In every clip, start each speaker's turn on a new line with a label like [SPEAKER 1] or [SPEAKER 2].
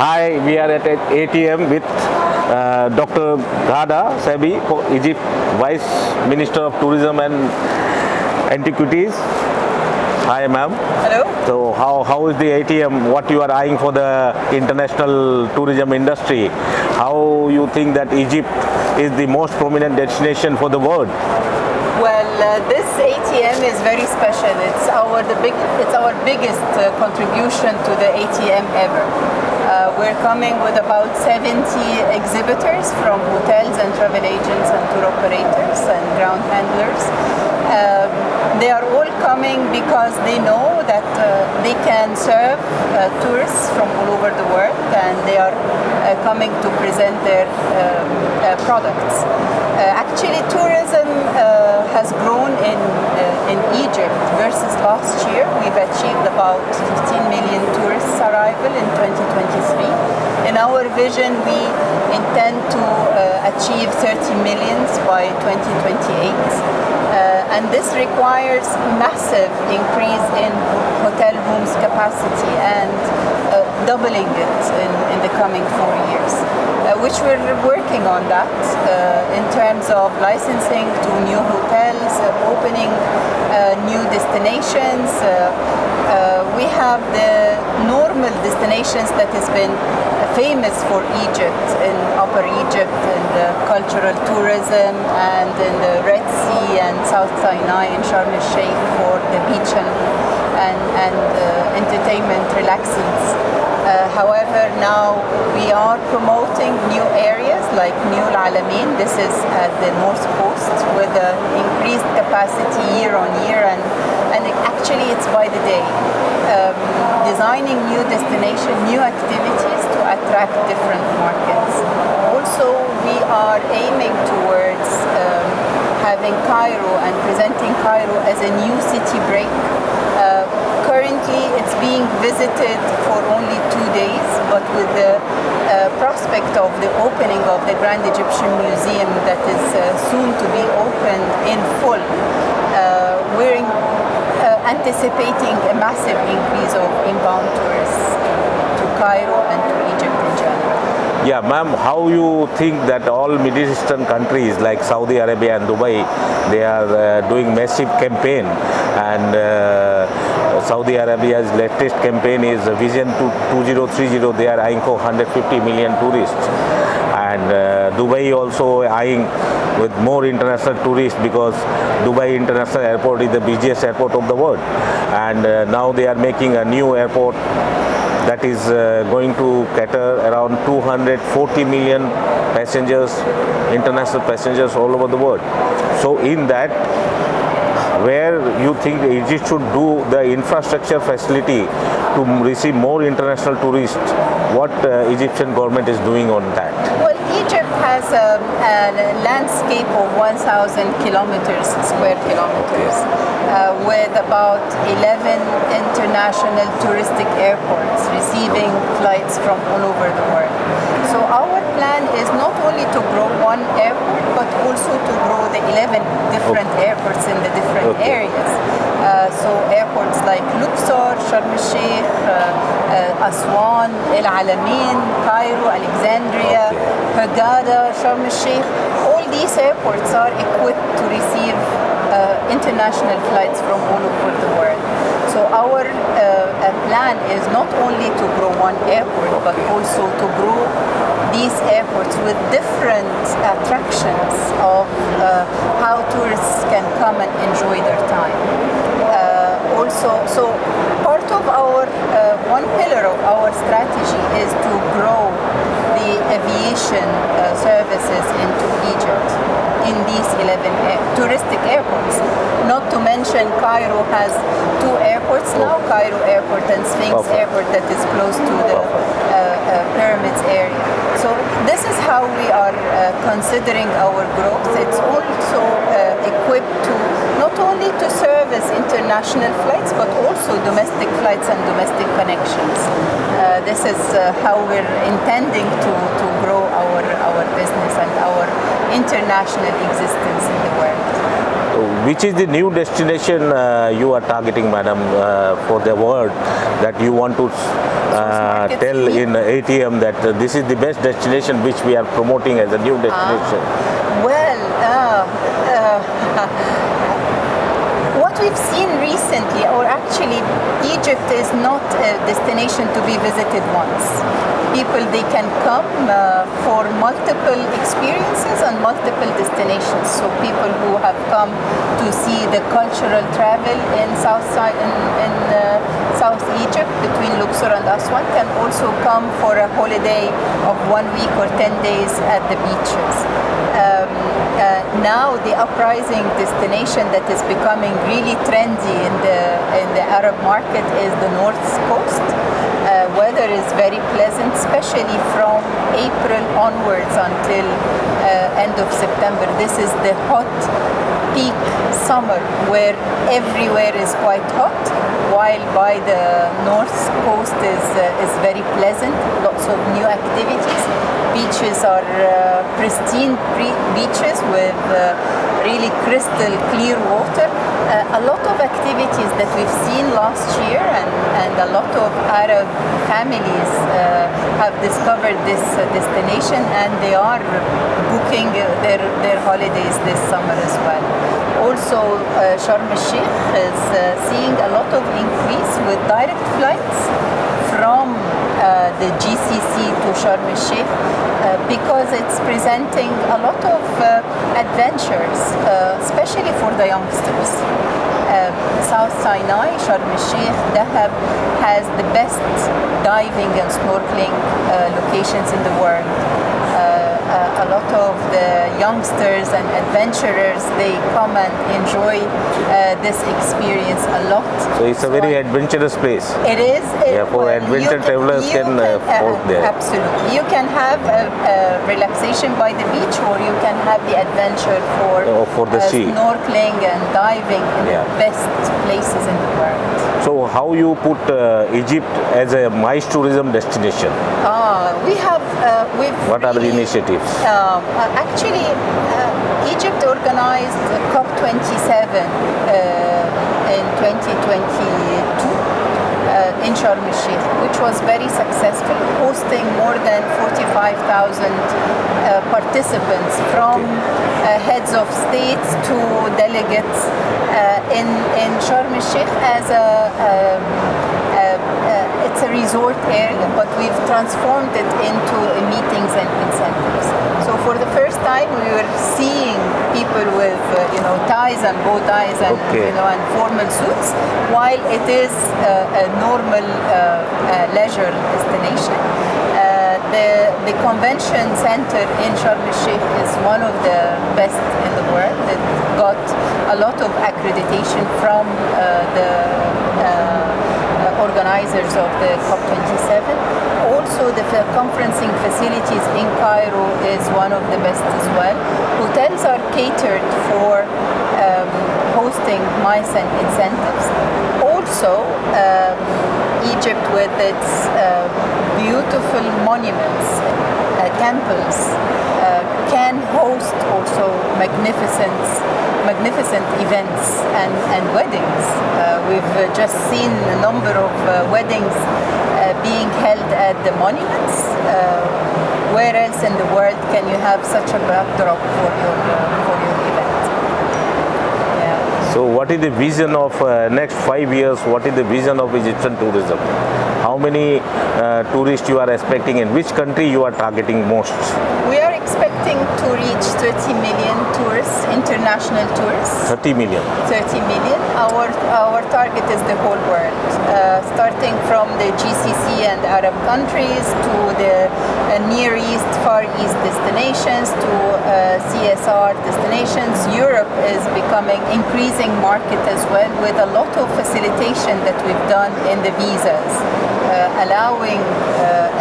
[SPEAKER 1] Hi, we are at ATM with Dr. Ghada Shalaby, Egypt Vice Minister of Tourism and Antiquities. Hi, ma'am.
[SPEAKER 2] Hello.
[SPEAKER 1] So, how is the ATM? What you are eyeing for the international tourism industry? How you think that Egypt is the most prominent destination for the world?
[SPEAKER 2] Well, this ATM is very special. It's our biggest contribution to the ATM ever. We're coming with about 70 exhibitors from hotels and travel agents and tour operators and ground handlers. They are all coming because they know that they can serve tourists from all over the world, and they are coming to present their products. Actually, tourism has grown in Egypt versus last year. We've achieved about 15 million tourists arrival in 2023. In our vision, we intend to achieve 30 millions by 2028. And this requires massive increase in hotel rooms capacity and doubling it in the coming 4 years, which we're working on that in terms of licensing to new hotels, opening new destinations. We have the normal destinations that has been famous for Egypt, in Upper Egypt, in the cultural tourism, and in the Red Sea and South Sinai and Sharm el-Sheikh for the beach and entertainment relaxings. However, now we are promoting new areas like New Al-Alamein. This is at the North Coast with increased capacity year on year, and actually it's by the day. Designing new destinations, new activities to attract different markets. Also, we are aiming towards having Cairo and presenting Cairo as a new city break. Currently, it's being visited for only 2 days, but with the prospect of the opening of the Grand Egyptian Museum that is soon to be opened in full, we're anticipating a massive increase of inbound tourists to Cairo and to Egypt in general.
[SPEAKER 1] Yeah, ma'am, how you think that all Middle Eastern countries like Saudi Arabia and Dubai, they are doing massive campaign, and Saudi Arabia's latest campaign is Vision to 2030. They are eyeing for 150 million tourists, and Dubai also eyeing with more international tourists because Dubai International Airport is the busiest airport of the world, and now they are making a new airport that is going to cater around 240 million passengers, international passengers all over the world. So in that, where you think Egypt should do the infrastructure facility to receive more international tourists, what Egyptian government is doing on that?
[SPEAKER 2] Well, Egypt has a landscape of 1,000 square kilometers, with about 11 international touristic airports receiving flights from all over the world. So our plan is not only to grow one airport, but also to grow the 11 different airports in the different areas. So airports like Luxor, Sharm el-Sheikh, Aswan, El Alamein, Cairo, Alexandria, Ghada, Sharm el-Sheikh, all these airports are equipped to receive international flights from all over the world. So our plan is not only to grow one airport, but also to grow these airports with different attractions of how tourists can come and enjoy their time. So part of our, one pillar of our strategy is to grow the aviation services into Egypt in these 11 touristic airports. Not to mention Cairo has 2 airports now, Cairo Airport and Sphinx Airport that is close to the pyramids area. So this is how we are considering our growth. It's also equipped to not only to service international flights, but also domestic flights and domestic connections. This is how we're intending to grow our business and our international existence in the world.
[SPEAKER 1] Which is the new destination you are targeting, madam, for the world that you want to tell in ATM that this is the best destination which we are promoting as a new destination?
[SPEAKER 2] Well, what we've seen recently, or actually Egypt is not a destination to be visited once. People, they can come for multiple experiences and multiple destinations. So people who have come to see the cultural travel in South South Egypt between Luxor and Aswan can also come for a holiday of 1 week or 10 days at the beaches. Now the uprising destination that is becoming really trendy in the Arab market is the North Coast. Weather is very pleasant, especially from April onwards until end of September. This is the hot peak summer where everywhere is quite hot, while by the North Coast is very pleasant, lots of new activities. Beaches are pristine beaches with really crystal clear water. A lot of activities that we've seen last year, and a lot of Arab families have discovered this destination, and they are booking their holidays this summer as well. Also, Sharm el-Sheikh is seeing a lot of increase with direct flights from the GCC to Sharm el-Sheikh because it's presenting a lot of adventures, especially for the youngsters. South Sinai, Sharm el-Sheikh, Dahab has the best diving and snorkeling locations in the world. A lot of the youngsters and adventurers, they come and enjoy this experience a lot.
[SPEAKER 1] So it's a very adventurous place.
[SPEAKER 2] It is.
[SPEAKER 1] For adventure travelers can walk there.
[SPEAKER 2] Absolutely. You can have a relaxation by the beach, or you can have the adventure for
[SPEAKER 1] the sea.
[SPEAKER 2] Snorkeling and diving in the best places in the world.
[SPEAKER 3] So how you put Egypt as a MICE tourism destination? What are the initiatives?
[SPEAKER 2] Actually, Egypt organized COP27 in 2022 in Sharm el-Sheikh, which was very successful, hosting more than 45,000 participants from heads of states to delegates in Sharm el-Sheikh as it's a resort area, but we've transformed it into meetings and incentives. So for the first time, we were seeing people with ties and bow ties and and formal suits, while it is a normal leisure destination. The convention center in Sharm el-Sheikh is one of the best in the world. It got a lot of accreditation from the organizers of the COP27. Also, the conferencing facilities in Cairo is one of the best as well. Hotels are catered for hosting MICE and incentives. Also, Egypt with its beautiful monuments, temples, can host also magnificent events and weddings. We've just seen a number of weddings being held at the monuments. Where else in the world can you have such a backdrop for your event?
[SPEAKER 3] So what is the vision of next 5 years? What is the vision of Egyptian tourism? How many tourists you are expecting, and which country you are targeting most?
[SPEAKER 2] We are expecting to reach 30 million tourists, international tourists.
[SPEAKER 3] 30 million?
[SPEAKER 2] 30 million. Our target is the whole world, starting from the GCC and Arab countries to the Near East, Far East destinations to CSR destinations. Europe is becoming increasing market as well, with a lot of facilitation that we've done in the visas, allowing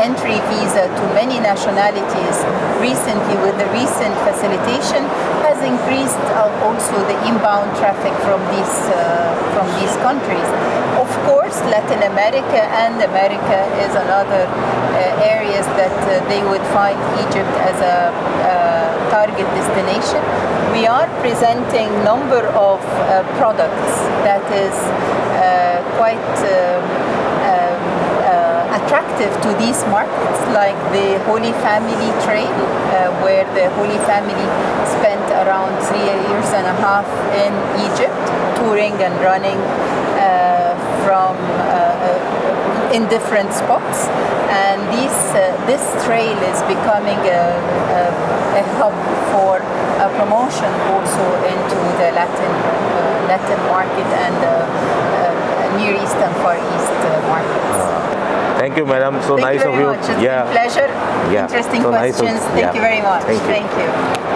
[SPEAKER 2] entry visa to many nationalities. Recently, with the recent facilitation, has increased also the inbound traffic from these countries. Of course, Latin America and America is another areas that they would find Egypt as a target destination. We are presenting number of products that is quite attractive to these markets, like the Holy Family Trail, where the Holy Family spent around 3.5 years in Egypt, touring and running from in different spots, and this trail is becoming a hub for a promotion also into the Latin market and Near East and Far East markets.
[SPEAKER 1] Thank you, madam. So
[SPEAKER 2] Thank
[SPEAKER 1] nice
[SPEAKER 2] you
[SPEAKER 1] of
[SPEAKER 2] very
[SPEAKER 1] you.
[SPEAKER 2] much. It's been a pleasure.
[SPEAKER 1] Yeah.
[SPEAKER 2] Interesting
[SPEAKER 1] So nice of-
[SPEAKER 2] questions. Thank
[SPEAKER 1] yeah.
[SPEAKER 2] you very much.
[SPEAKER 1] Thank you.
[SPEAKER 2] Thank you.